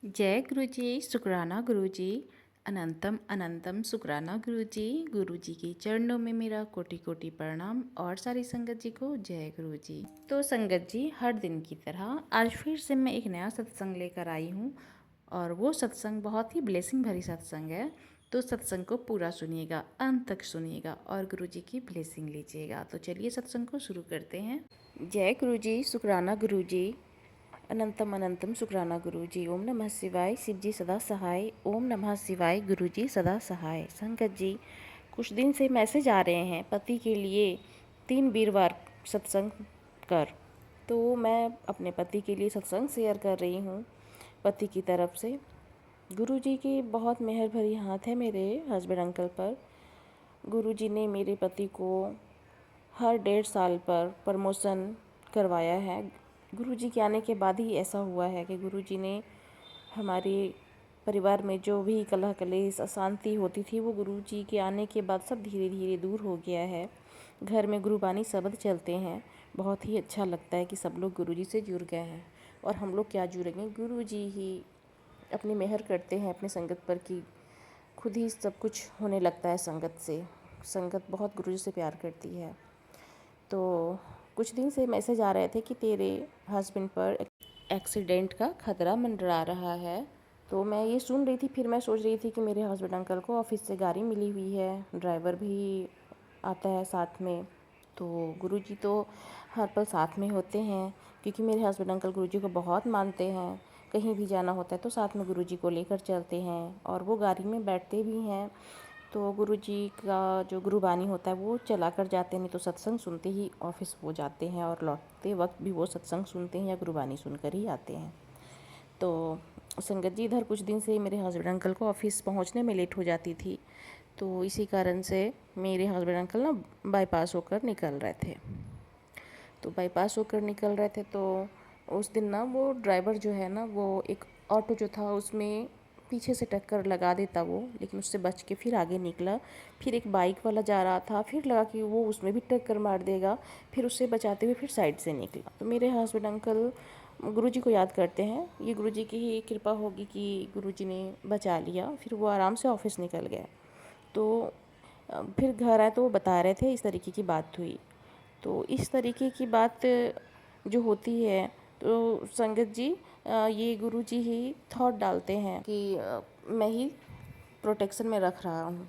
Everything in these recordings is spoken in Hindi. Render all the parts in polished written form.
जय गुरु जी, शुक्राना गुरु जी। अनंतम अनंतम शुक्राना गुरु जी के चरणों में मेरा कोटि कोटि प्रणाम और सारी संगत जी को जय गुरु जी। तो संगत जी, हर दिन की तरह आज फिर से मैं एक नया सत्संग लेकर आई हूँ और वो सत्संग बहुत ही ब्लेसिंग भरी सत्संग है। तो सत्संग को पूरा सुनिएगा, अंत तक सुनिएगा और गुरु जी की ब्लेसिंग लीजिएगा। तो चलिए सत्संग को शुरू करते हैं। जय गुरु जी, शुक्राना गुरु जी। अनंतम अनंतम शुक्राना गुरु जी। ओम नमः शिवाय, शिव जी सदा सहाय। ओम नमः शिवाय, गुरु जी सदा सहाय। संगत जी, कुछ दिन से मैसेज आ रहे हैं पति के लिए 3 वीरवार सत्संग कर। तो मैं अपने पति के लिए सत्संग शेयर कर रही हूँ पति की तरफ से। गुरु जी की बहुत मेहर भरी हाथ है मेरे हस्बैंड अंकल पर। गुरु जी ने मेरे पति को हर 1.5 साल पर प्रमोशन करवाया है। गुरु जी के आने के बाद ही ऐसा हुआ है कि गुरु जी ने हमारे परिवार में जो भी कलह कलेश अशांति होती थी वो गुरु जी के आने के बाद सब धीरे धीरे दूर हो गया है। घर में गुरुबानी शब्द चलते हैं। बहुत ही अच्छा लगता है कि सब लोग गुरु जी से जुड़ गए हैं। और हम लोग क्या जुड़ेंगे, गुरु जी ही अपनी मेहर करते हैं अपनी संगत पर कि खुद ही सब कुछ होने लगता है संगत से। संगत बहुत गुरु जी से प्यार करती है। तो कुछ दिन से मैसेज आ रहे थे कि तेरे हस्बैंड पर एक्सीडेंट का खतरा मंडरा रहा है। तो मैं ये सुन रही थी, फिर मैं सोच रही थी कि मेरे हस्बैंड अंकल को ऑफिस से गाड़ी मिली हुई है, ड्राइवर भी आता है साथ में। तो गुरुजी तो हर पल साथ में होते हैं क्योंकि मेरे हस्बैंड अंकल गुरुजी को बहुत मानते हैं। कहीं भी जाना होता है तो साथ में गुरुजी को लेकर चलते हैं और वो गाड़ी में बैठते भी हैं। तो गुरुजी का जो गुरुबानी होता है वो चला कर जाते हैं, नहीं तो सत्संग सुनते ही ऑफिस वो जाते हैं और लौटते वक्त भी वो सत्संग सुनते हैं या गुरुबानी सुनकर ही आते हैं। तो संगत जी, इधर कुछ दिन से मेरे हस्बैंड अंकल को ऑफिस पहुंचने में लेट हो जाती थी। तो इसी कारण से मेरे हस्बैंड अंकल ना बाईपास होकर निकल रहे थे। तो बाईपास होकर निकल रहे थे तो उस दिन ना वो ड्राइवर जो है ना, वो एक ऑटो जो था उसमें पीछे से टक्कर लगा देता वो, लेकिन उससे बच के फिर आगे निकला। फिर एक बाइक वाला जा रहा था, फिर लगा कि वो उसमें भी टक्कर मार देगा, फिर उससे बचाते हुए फिर साइड से निकला। तो मेरे हस्बैंड अंकल गुरुजी को याद करते हैं, ये गुरुजी की ही कृपा होगी कि गुरुजी ने बचा लिया। फिर वो आराम से ऑफिस निकल गया। तो फिर घर आए तो वो बता रहे थे इस तरीके की बात हुई। तो इस तरीके की बात जो होती है तो संगत जी, ये गुरुजी ही थॉट डालते हैं कि मैं ही प्रोटेक्शन में रख रहा हूँ।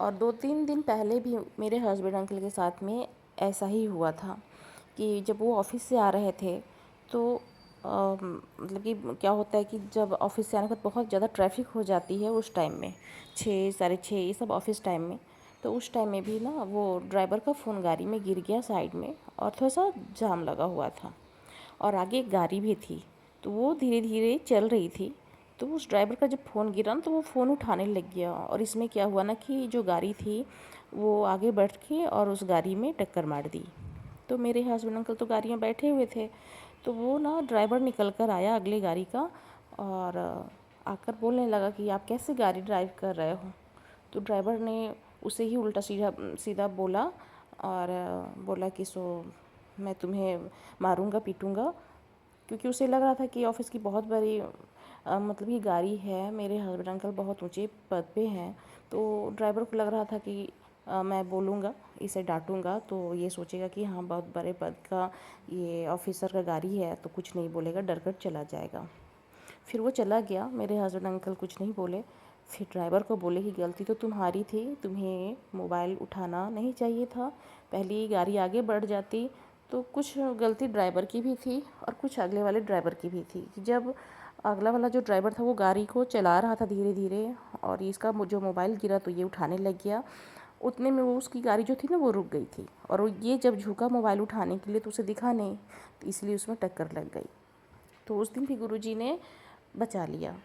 और 2-3 दिन पहले भी मेरे हस्बैंड अंकल के साथ में ऐसा ही हुआ था कि जब वो ऑफिस से आ रहे थे तो मतलब कि क्या होता है कि जब ऑफिस से आने के बाद बहुत ज़्यादा ट्रैफिक हो जाती है उस टाइम में, 6 6:30 ये सब ऑफिस टाइम में। तो उस टाइम में भी ना वो ड्राइवर का फ़ोन गाड़ी में गिर गया साइड में और थोड़ा सा जाम लगा हुआ था और आगे एक गाड़ी भी थी। तो वो धीरे धीरे चल रही थी। तो उस ड्राइवर का जब फ़ोन गिरा ना तो वो फ़ोन उठाने लग गया और इसमें क्या हुआ ना कि जो गाड़ी थी वो आगे बढ़ के और उस गाड़ी में टक्कर मार दी। तो मेरे हस्बैंड अंकल तो गाड़ी में बैठे हुए थे। तो वो ना ड्राइवर निकल कर आया अगली गाड़ी का और आकर बोलने लगा कि आप कैसे गाड़ी ड्राइव कर रहे हो। तो ड्राइवर ने उसे ही उल्टा सीधा सीधा बोला और बोला कि मैं तुम्हें मारूंगा पीटूंगा, क्योंकि उसे लग रहा था कि ऑफिस की बहुत बड़ी मतलब ये गाड़ी है, मेरे हस्बैंड अंकल बहुत ऊंचे पद पे हैं। तो ड्राइवर को लग रहा था कि मैं बोलूँगा, इसे डांटूंगा तो ये सोचेगा कि हाँ बहुत बड़े पद का ये ऑफिसर का गाड़ी है तो कुछ नहीं बोलेगा, डर कर चला जाएगा। फिर वो चला गया, मेरे हस्बैंड अंकल कुछ नहीं बोले। फिर ड्राइवर को बोले कि गलती तो तुम्हारी थी, तुम्हें मोबाइल उठाना नहीं चाहिए था, पहले ही गाड़ी आगे बढ़ जाती। तो कुछ गलती ड्राइवर की भी थी और कुछ अगले वाले ड्राइवर की भी थी। जब अगला वाला जो ड्राइवर था वो गाड़ी को चला रहा था धीरे धीरे और इसका जो मोबाइल गिरा तो ये उठाने लग गया, उतने में वो उसकी गाड़ी जो थी ना वो रुक गई थी और ये जब झुका मोबाइल उठाने के लिए तो उसे दिखा नहीं, तो इसलिए उसमें टक्कर लग गई। तो उस दिन भी गुरुजी ने बचा लिया।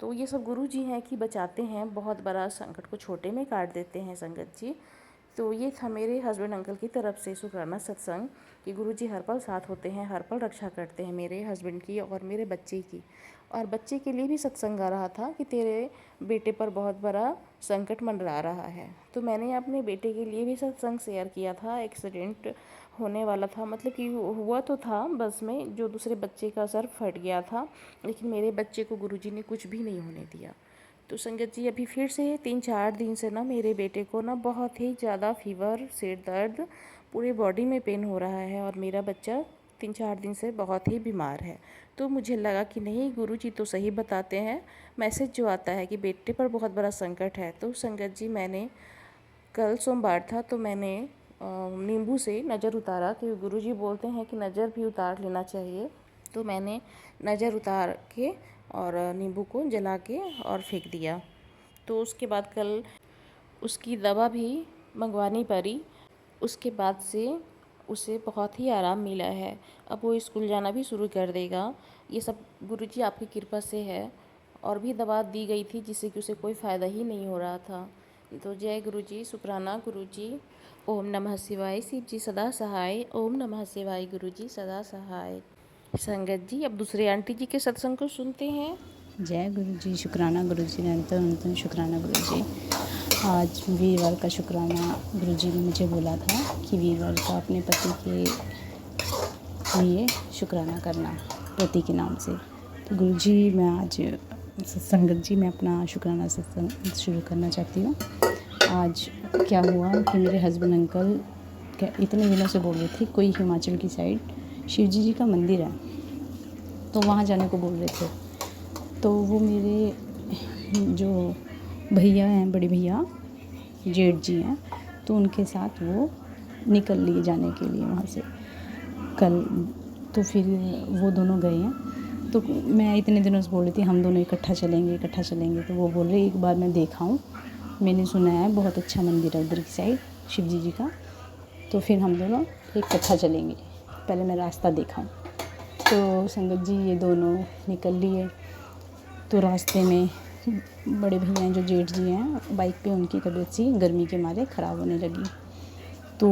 तो ये सब गुरुजी हैं कि बचाते हैं, बहुत बड़ा संकट को छोटे में काट देते हैं संगत जी। तो ये था मेरे हस्बैंड अंकल की तरफ से शुक्राना सत्संग कि गुरुजी हर पल साथ होते हैं, हर पल रक्षा करते हैं मेरे हस्बैंड की और मेरे बच्चे की। और बच्चे के लिए भी सत्संग आ रहा था कि तेरे बेटे पर बहुत बड़ा संकट मंडरा रहा है। तो मैंने अपने बेटे के लिए भी सत्संग शेयर किया था। एक्सीडेंट होने वाला था, मतलब कि हुआ तो था बस में, जो दूसरे बच्चे का सर फट गया था, लेकिन मेरे बच्चे को गुरुजी ने कुछ भी नहीं होने दिया। तो संगत जी अभी फिर से 3-4 दिन से ना मेरे बेटे को ना बहुत ही ज़्यादा फीवर, सिर दर्द, पूरे बॉडी में पेन हो रहा है और मेरा बच्चा 3-4 दिन से बहुत ही बीमार है। तो मुझे लगा कि नहीं, गुरुजी तो सही बताते हैं, मैसेज जो आता है कि बेटे पर बहुत बड़ा संकट है। तो संगत जी मैंने कल सोमवार था तो मैंने नींबू से नज़र उतारा, क्योंकि गुरुजी बोलते हैं कि नज़र भी उतार लेना चाहिए। तो मैंने नज़र उतार के और नींबू को जला के और फेंक दिया। तो उसके बाद कल उसकी दवा भी मंगवानी पड़ी। उसके बाद से उसे बहुत ही आराम मिला है। अब वो स्कूल जाना भी शुरू कर देगा। ये सब गुरुजी आपकी कृपा से है। और भी दवा दी गई थी जिससे कि उसे कोई फ़ायदा ही नहीं हो रहा था। तो जय गुरुजी, शुक्राना गुरुजी। ओम नमः शिवाय, शिव जी सदा सहाय। ओम नमः शिवाय, गुरुजी सदा सहाय। संगत जी अब दूसरे आंटी जी के सत्संग को सुनते हैं। जय गुरु जी, शुक्राना गुरु जी, निरंतर शुक्राना गुरु जी। आज वीरवार का शुक्राना गुरु जी ने मुझे बोला था कि वीरवार का अपने पति के लिए शुक्राना करना पति के नाम से। तो गुरु जी मैं आज संगत जी मैं अपना शुक्राना सत्संग शुरू करना चाहती हूँ। आज क्या हुआ कि मेरे हस्बैंड अंकल क्या इतने दिनों से बोल रहे थे, कोई हिमाचल की साइड शिव जी का मंदिर है तो वहाँ जाने को बोल रहे थे। तो वो मेरे जो भैया हैं, बड़े भैया जेठ जी हैं, तो उनके साथ वो निकल लिए जाने के लिए वहाँ से कल। तो फिर वो दोनों गए हैं। तो मैं इतने दिनों से बोल रही थी हम दोनों इकट्ठा चलेंगे। तो वो बोल रहे एक बार मैं देखा हूँ, मैंने सुना है बहुत अच्छा मंदिर है उधर की साइड शिव जी का, तो फिर हम दोनों इकट्ठा चलेंगे, पहले मैं रास्ता देखा हूँ। तो संगत जी ये दोनों निकल लिए। तो रास्ते में बड़े भैया जो जेठ जी हैं, बाइक पे उनकी तबीयत सी गर्मी के मारे ख़राब होने लगी। तो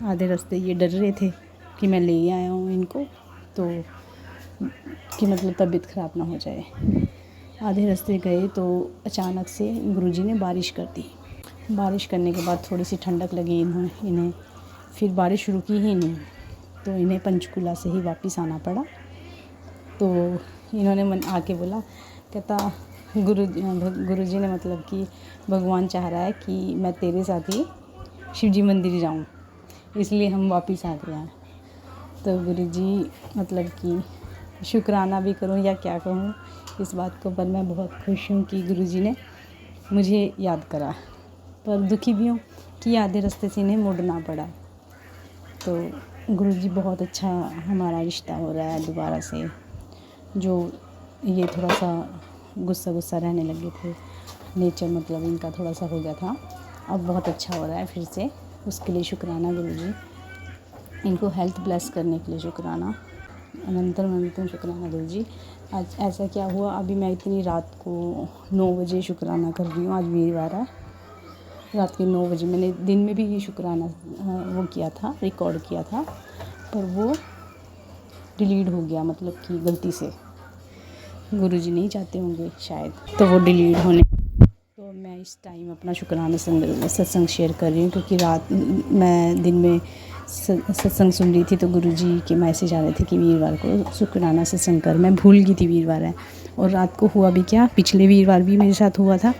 आधे रास्ते ये डर रहे थे कि मैं ले आया हूँ इनको, तो कि मतलब तबीयत ख़राब ना हो जाए। आधे रास्ते गए तो अचानक से गुरुजी ने बारिश कर दी। बारिश करने के बाद थोड़ी सी ठंडक लगी इन्हें, फिर बारिश रुकी ही नहीं, तो इन्हें पंचकूला से ही वापस आना पड़ा। तो इन्होंने मन आके बोला, कहता गुरुजी ने मतलब कि भगवान चाह रहा है कि मैं तेरे साथ ही शिव जी मंदिर जाऊँ, इसलिए हम वापस आ गए हैं। तो गुरुजी मतलब कि शुक्राना भी करूँ या क्या कहूँ इस बात को, पर मैं बहुत खुश हूँ कि गुरुजी ने मुझे याद करा, पर दुखी भी हूँ कि आधे रास्ते से इन्हें मुड़ना पड़ा। तो गुरुजी बहुत अच्छा हमारा रिश्ता हो रहा है दोबारा से। जो ये थोड़ा सा गुस्सा रहने लगे थे, नेचर मतलब इनका थोड़ा सा हो गया था, अब बहुत अच्छा हो रहा है फिर से। उसके लिए शुक्राना गुरुजी, इनको हेल्थ ब्लेस करने के लिए शुक्राना, अनंतम शुक्राना गुरुजी। आज ऐसा क्या हुआ, अभी मैं इतनी रात को 9 बजे शुक्राना कर रही हूँ। आज वीरवार है, रात के 9 बजे मैंने दिन में भी ये शुक्राना वो किया था, रिकॉर्ड किया था, पर वो डिलीट हो गया, मतलब कि गलती से गुरुजी नहीं चाहते होंगे शायद, तो वो डिलीट होने। तो मैं इस टाइम अपना शुक्राना सत्संग शेयर कर रही हूँ, क्योंकि रात मैं दिन में सत्संग सुन रही थी तो गुरुजी के मैसेज आ रहे थे कि वीरवार को शुक्राना सत्संग कर। मैं भूल गई थी वीरवार है, और रात को हुआ भी क्या, पिछले वीरवार भी मेरे साथ हुआ था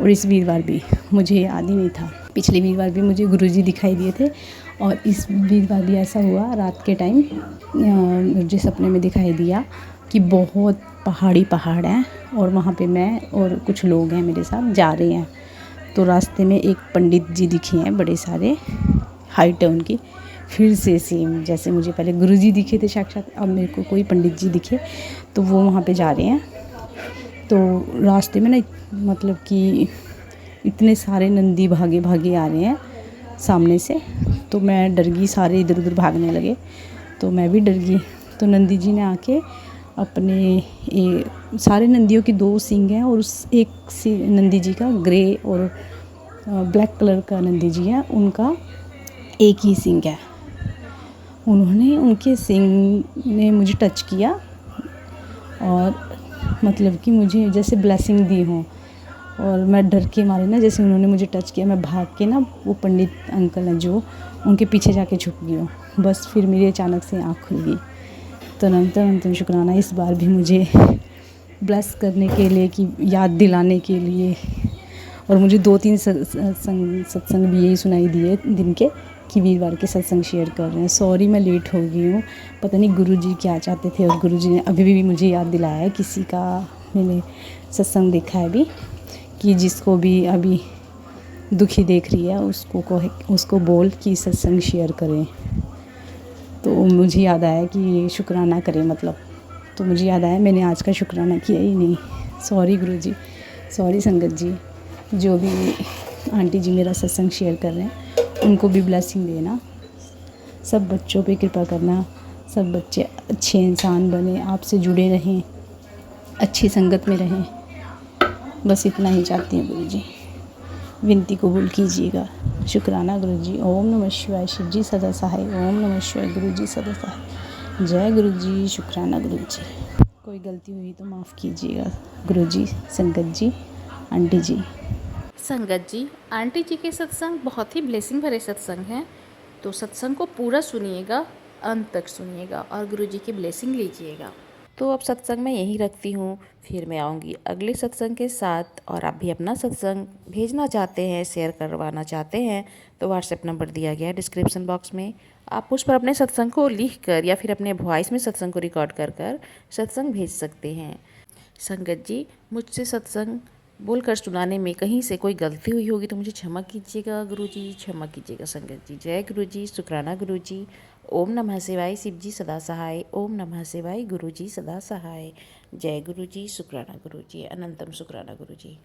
और इस वीरवार भी मुझे याद ही नहीं था। पिछले वीरवार भी मुझे गुरुजी दिखाई दिए थे और इस वीरवार भी ऐसा हुआ, रात के टाइम मुझे सपने में दिखाई दिया कि बहुत पहाड़ हैं और वहाँ पे मैं और कुछ लोग हैं मेरे साथ जा रहे हैं। तो रास्ते में एक पंडित जी दिखे हैं, बड़े सारे, हाइट है उनकी, फिर से सेम जैसे मुझे पहले गुरुजी दिखे थे साक्षात, अब मेरे को कोई पंडित जी दिखे। तो वो वहाँ पे जा रहे हैं। तो रास्ते में ना मतलब कि इतने सारे नंदी भागे आ रहे हैं सामने से, तो मैं डर गई, सारे इधर उधर भागने लगे तो मैं भी डर गई। तो नंदी जी ने आके अपने सारे नंदियों की 2 सींग हैं और उस एक नंदी जी का ग्रे और ब्लैक कलर का नंदी जी हैं, उनका एक ही सींग है। उन्होंने उनके सींग ने मुझे टच किया और मतलब कि मुझे जैसे ब्लेसिंग दी हो, और मैं डर के मारे ना, जैसे उन्होंने मुझे टच किया, मैं भाग के ना वो पंडित अंकल हैं जो, उनके पीछे जाके छुप गई हूँ। बस फिर मेरी अचानक से आँख खुल गई। तो अनंतम शुक्राना इस बार भी मुझे ब्लेस करने के लिए, कि याद दिलाने के लिए। और मुझे 2-3 सत्संग भी यही सुनाई दिए दिन के, कि वीरवार के सत्संग शेयर कर रहे हैं। सॉरी मैं लेट हो गई हूँ, पता नहीं गुरुजी क्या चाहते थे, और गुरुजी ने अभी भी मुझे याद दिलाया है। किसी का मैंने सत्संग देखा है अभी, कि जिसको भी अभी दुखी देख रही है उसको बोल कि सत्संग शेयर करें। तो मुझे याद आया कि शुक्राना करें, मतलब तो मुझे याद आया मैंने आज का शुक्राना किया ही नहीं। सॉरी गुरुजी, सॉरी संगत जी। जो भी आंटी जी मेरा सत्संग शेयर कर रहे हैं, उनको भी ब्लेसिंग देना, सब बच्चों पे कृपा करना, सब बच्चे अच्छे इंसान बने, आपसे जुड़े रहें, अच्छी संगत में रहें। बस इतना ही चाहती हूँ गुरुजी, विनती कबूल कीजिएगा। शुक्राना गुरुजी। ओम नमः शिवाय। शिव जी सदा सहाय। ओम नमः शिवाय। गुरुजी सदा सहाय। जय गुरुजी। शुक्राना गुरुजी। कोई गलती हुई तो माफ़ कीजिएगा गुरुजी, संगत जी, आंटी जी। संगत जी, आंटी जी के सत्संग बहुत ही ब्लेसिंग भरे सत्संग हैं, तो सत्संग को पूरा सुनिएगा, अंत तक सुनिएगा और गुरु जी की ब्लेसिंग लीजिएगा। तो अब सत्संग मैं यहीं रखती हूँ, फिर मैं आऊँगी अगले सत्संग के साथ। और आप भी अपना सत्संग भेजना चाहते हैं, शेयर करवाना चाहते हैं, तो व्हाट्सएप नंबर दिया गया है डिस्क्रिप्शन बॉक्स में। आप उस पर अपने सत्संग को लिख कर या फिर अपने वॉइस में सत्संग को रिकॉर्ड कर सत्संग भेज सकते हैं। संगत जी, मुझसे सत्संग बोलकर सुनाने में कहीं से कोई गलती हुई होगी तो मुझे क्षमा कीजिएगा गुरुजी, क्षमा कीजिएगा संगत जी। जय गुरुजी। शुक्राना गुरुजी। ओम नमः शिवाय। शिव जी सदा सहाय। ओम नमः शिवाय। गुरुजी सदा सहाय। जय गुरुजी। शुक्राना गुरुजी। अनंतम शुक्राना गुरुजी।